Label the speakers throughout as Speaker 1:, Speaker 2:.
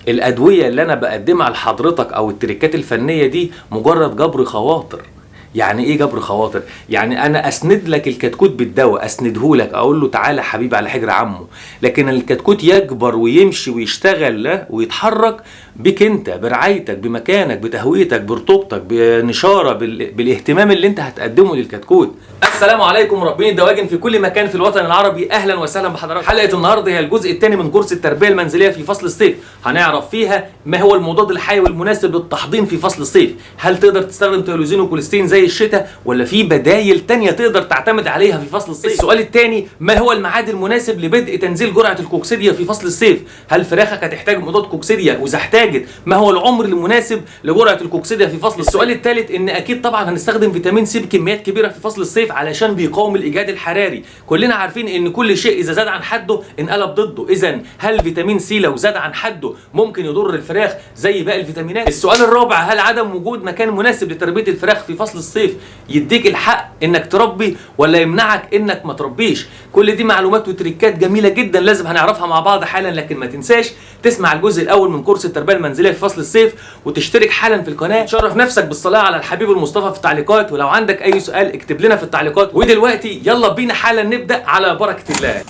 Speaker 1: الادويه اللي انا بقدمها لحضرتك او التريكات الفنيه دي مجرد جبر خواطر. يعني ايه جبر خواطر؟ يعني انا اسند لك الكتكوت بالدواء، اسندهولك اقول له تعالى حبيبي على حجر عمه، لكن الكتكوت يكبر ويمشي ويشتغل ويتحرك بك انت، برعايتك، بمكانك، بتهويتك، برطوبتك، بنشاره، بالاهتمام اللي انت هتقدمه للكتكوت. السلام عليكم مربين الدواجن في كل مكان في الوطن العربي، اهلا وسهلا بحضراتكم. حلقه النهارده هي الجزء الثاني من كورس التربيه المنزليه في فصل الصيف. هنعرف فيها ما هو المضاد الحيوي المناسب للتحضين في فصل الصيف. هل تقدر تستخدم تيولوزين وكوليستين زي الشتاء، ولا في بدايل تانية تقدر تعتمد عليها في فصل الصيف؟ السؤال الثاني، ما هو الميعاد المناسب لبدء تنزيل جرعه الكوكسيديا في فصل الصيف؟ هل فراخك هتحتاج مضاد كوكسيديا؟ واذا احتاجت ما هو العمر المناسب لجرعه الكوكسيديا في فصل الصيف؟ السؤال الثالث، ان اكيد طبعا هنستخدم فيتامين سي بكميات كبيره في فصل الصيف علشان بيقاوم الاجهاد الحراري. كلنا عارفين ان كل شيء اذا زاد عن حده انقلب ضده، اذا هل فيتامين سي لو زاد عن حده ممكن يضر الفراخ زي باقي الفيتامينات؟ السؤال الرابع، هل عدم وجود مكان مناسب لتربيه الفراخ في فصل الصيف يديك الحق انك تربي ولا يمنعك انك ما تربيش؟ كل دي معلومات وتريكات جميله جدا لازم هنعرفها مع بعض حالا، لكن ما تنساش تسمع الجزء الاول من كورس التربيه المنزليه في فصل الصيف، وتشترك حالا في القناه، تشرف نفسك بالصلاه على الحبيب المصطفى في التعليقات، ولو عندك اي سؤال اكتب لنا في التعليقات. ودلوقتي يلا بينا حالا نبدا على بركه الله.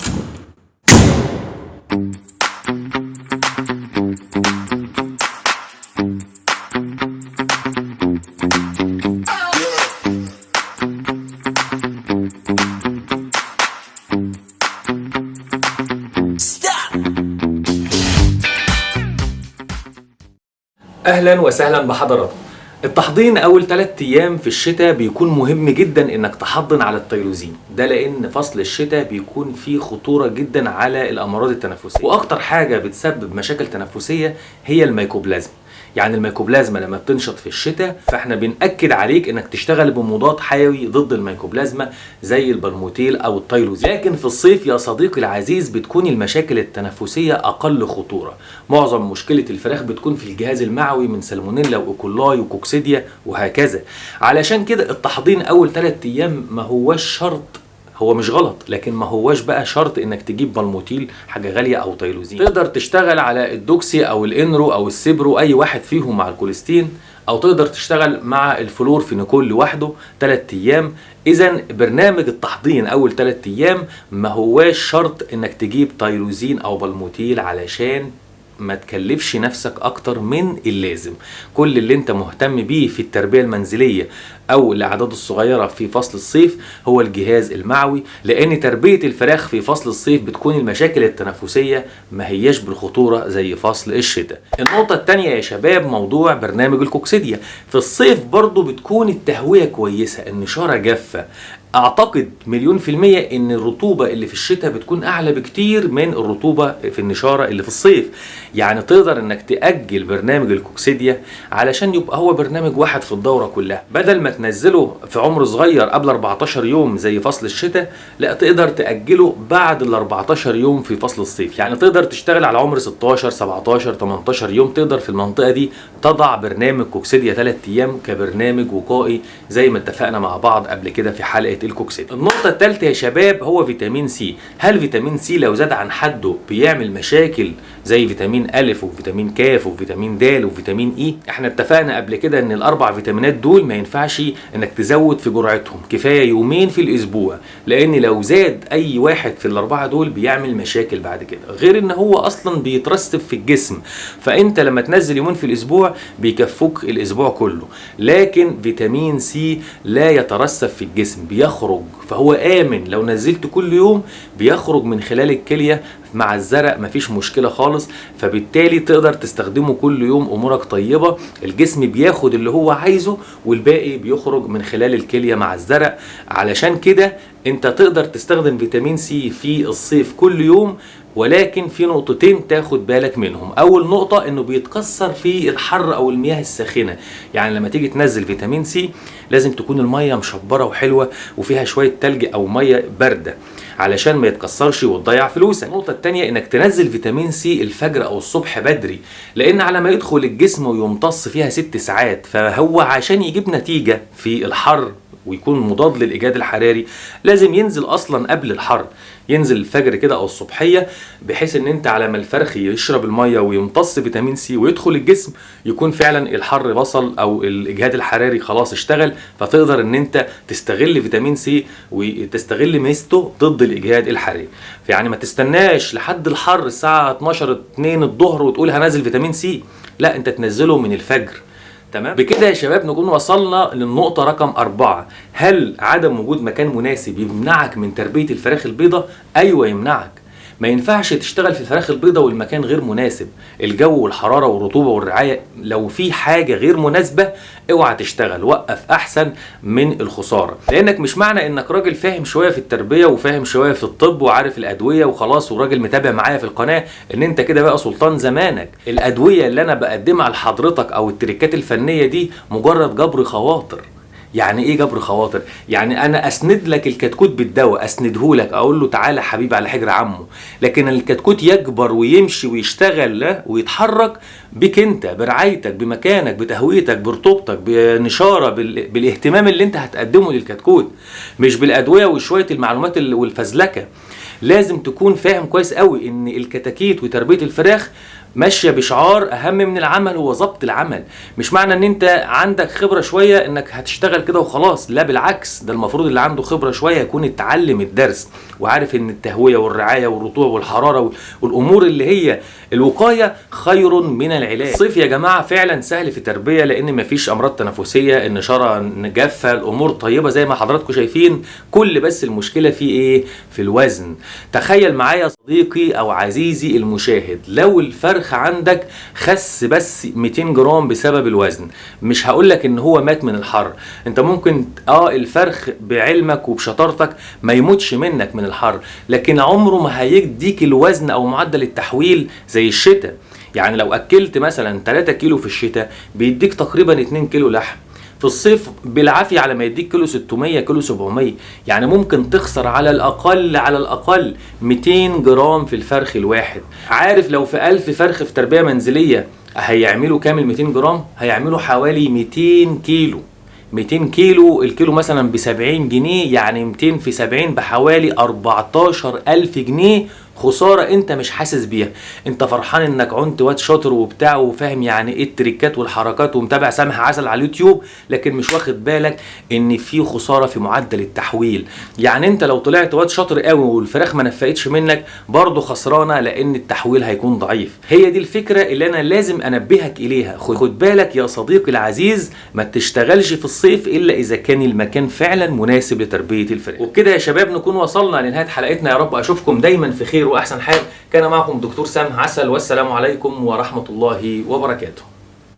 Speaker 1: اهلا وسهلا بحضراتكم. التحضين اول 3 ايام في الشتاء بيكون مهم جدا انك تحضن على التيولوزين ده، لان فصل الشتاء بيكون فيه خطوره جدا على الامراض التنفسيه، واكتر حاجه بتسبب مشاكل تنفسيه هي الميكوبلازما. يعني الميكوبلازما لما بتنشط في الشتاء فاحنا بنأكد عليك انك تشتغل بمضاد حيوي ضد الميكوبلازما زي البرموتيل او التيولوزين. لكن في الصيف يا صديقي العزيز بتكون المشاكل التنفسيه اقل خطوره. معظم مشكله الفراخ بتكون في الجهاز المعوي من سالمونيلا وايكولاي وكوكسيديا وهكذا. علشان كده التحضين اول 3 ايام ما هوش شرط، هو مش غلط، لكن ما هواش بقى شرط انك تجيب بالموتيل حاجه غاليه او تيولوزين. تقدر تشتغل على الدوكسي او الانرو او السيبرو، اي واحد فيهم مع الكوليستين، او تقدر تشتغل مع الفلورفينيكول لوحده 3 ايام. اذا برنامج التحضين اول 3 ايام ما هواش شرط انك تجيب تيولوزين او بالموتيل علشان ما تكلفش نفسك اكتر من اللازم. كل اللي انت مهتم بيه في التربية المنزلية او الاعداد الصغيرة في فصل الصيف هو الجهاز المعوي، لان تربية الفراخ في فصل الصيف بتكون المشاكل التنفسية ما هياش بالخطورة زي فصل الشتاء. النقطة التانية يا شباب موضوع برنامج الكوكسيديا. في الصيف برضو بتكون التهوية كويسة، النشارة جافة. اعتقد 100% ان الرطوبة اللي في الشتاء بتكون اعلى بكتير من الرطوبة في النشارة اللي في الصيف. يعني تقدر انك تأجل برنامج الكوكسيديا علشان يبقى هو برنامج واحد في الدورة كلها، بدل ما تنزله في عمر صغير قبل 14 يوم زي فصل الشتاء، لا تقدر تأجله بعد ال 14 يوم في فصل الصيف. يعني تقدر تشتغل على عمر 16 17 18 يوم، تقدر في المنطقة دي تضع برنامج كوكسيديا 3 ايام كبرنامج وقائي زي ما اتفقنا مع بعض قبل كده في حلقة الكوكسيديا. النقطة الثالثة يا شباب هو فيتامين سي. هل فيتامين سي لو زاد عن حده بيعمل مشاكل زي فيتامين أ وفيتامين ك وفيتامين د وفيتامين اي؟ احنا اتفقنا قبل كده ان ال4 فيتامينات دول ما ينفعش انك تزود في جرعتهم، كفاية يومين في الاسبوع، لان لو زاد اي واحد في ال4 دول بيعمل مشاكل بعد كده، غير ان هو اصلا بيترسب في الجسم. فانت لما تنزل يومين في الاسبوع بيكفوك الاسبوع كله. لكن فيتامين سي لا يترسب في الجسم، بيخرج، فهو آمن. لو نزلت كل يوم بيخرج من خلال الكلية مع الزرق، مفيش مشكلة خالص، فبالتالي تقدر تستخدمه كل يوم، امورك طيبة. الجسم بياخد اللي هو عايزه والباقي بيخرج من خلال الكلية مع الزرق. علشان كده انت تقدر تستخدم فيتامين سي في الصيف كل يوم، ولكن في نقطتين تاخد بالك منهم. اول نقطة انه بيتكسر في الحر او المياه الساخنة. يعني لما تيجي تنزل فيتامين سي لازم تكون المية مشبرة وحلوة وفيها شوية تلج او مية باردة علشان ما يتكسرش وتضيع فلوسك. النقطة التانية انك تنزل فيتامين سي الفجر او الصبح بدري، لان على ما يدخل الجسم ويمتص فيها 6 ساعات، فهو عشان يجيب نتيجة في الحر ويكون مضاد للاجهاد الحراري لازم ينزل اصلا قبل الحر، ينزل الفجر كده او الصبحيه، بحيث ان انت على ما الفرخ يشرب الميه ويمتص فيتامين سي ويدخل الجسم يكون فعلا الحر وصل او الاجهاد الحراري خلاص اشتغل، فتقدر ان انت تستغل فيتامين سي وتستغل ميزته ضد الاجهاد الحراري. فيعني ما تستناش لحد الحر الساعه 12 2 الظهر وتقول هنزل فيتامين سي، لا انت تنزله من الفجر. تمام. بكده يا شباب نكون وصلنا للنقطة رقم 4. هل عدم وجود مكان مناسب يمنعك من تربية الفراخ البيضة؟ أيوة يمنعك. ما ينفعش تشتغل في الفراخ البيضة والمكان غير مناسب، الجو والحرارة والرطوبة والرعاية، لو في حاجة غير مناسبة اوعى تشتغل، وقف احسن من الخسارة. لانك مش معنى انك راجل فاهم شوية في التربية وفاهم شوية في الطب وعارف الادوية وخلاص وراجل متابع معايا في القناة ان انت كده بقى سلطان زمانك. الادوية اللي انا بقدمها لحضرتك او التريكات الفنية دي مجرد جبر خواطر. يعني ايه جبر خواطر؟ يعني انا اسند لك الكتكوت بالدواء، اسندهولك اقول له تعالى حبيبي على حجر عمه، لكن الكتكوت يكبر ويمشي ويشتغل ويتحرك بك انت، برعايتك، بمكانك، بتهويتك، برطوبتك، بنشاره، بالاهتمام اللي انت هتقدمه للكتكوت، مش بالادويه وشويه المعلومات والفزلكه. لازم تكون فاهم كويس قوي ان الكتاكيت وتربيه الفراخ ماشيه بشعار اهم من العمل هو ضبط العمل. مش معنى ان انت عندك خبره شويه انك هتشتغل كده وخلاص، لا بالعكس، ده المفروض اللي عنده خبره شويه يكون اتعلم الدرس وعارف ان التهويه والرعايه والرطوبه والحراره والامور اللي هي الوقايه خير من العلاج. الصيف يا جماعه فعلا سهل في التربيه لان مفيش امراض تنفسيه، النشاره جافه، الامور طيبه زي ما حضراتكم شايفين، كل بس المشكله في ايه؟ في الوزن. تخيل معايا صديقي او عزيزي المشاهد، لو الفرخ عندك خس بس 200 جرام بسبب الوزن، مش هقولك ان هو مات من الحر، انت ممكن الفرخ بعلمك وبشطارتك ما يموتش منك من الحر، لكن عمره ما هيديك الوزن او معدل التحويل زي الشتاء. يعني لو اكلت مثلا 3 كيلو في الشتاء بيديك تقريبا 2 كيلو لحم، في الصيف بالعافيه على ما يديك كيلو 600 كيلو 700. يعني ممكن تخسر على الاقل 200 جرام في الفرخ الواحد. عارف لو في 1000 فرخ في تربيه منزليه هيعملوا كامل 200 جرام؟ هيعملوا حوالي 200 كيلو. 200 كيلو، الكيلو مثلا ب 70 جنيه، يعني 200 في 70 بحوالي 14000 جنيه خساره انت مش حاسس بيها. انت فرحان انك عنت واد شاطر وبتاع وفاهم يعني ايه التريكات والحركات ومتابع سامح عسل على اليوتيوب، لكن مش واخد بالك ان في خساره في معدل التحويل. يعني انت لو طلعت واد شاطر قوي والفراخ ما نفقتش منك برضه خسرانه لان التحويل هيكون ضعيف. هي دي الفكره اللي انا لازم انبهك اليها. خد بالك يا صديقي العزيز، ما تشتغلش في الصيف الا اذا كان المكان فعلا مناسب لتربيه الفراخ. وبكده يا شباب نكون وصلنا لنهايه حلقتنا، يا رب اشوفكم دايما في خير واحسن حال. كان معكم دكتور سامح عسل، والسلام عليكم ورحمة الله وبركاته.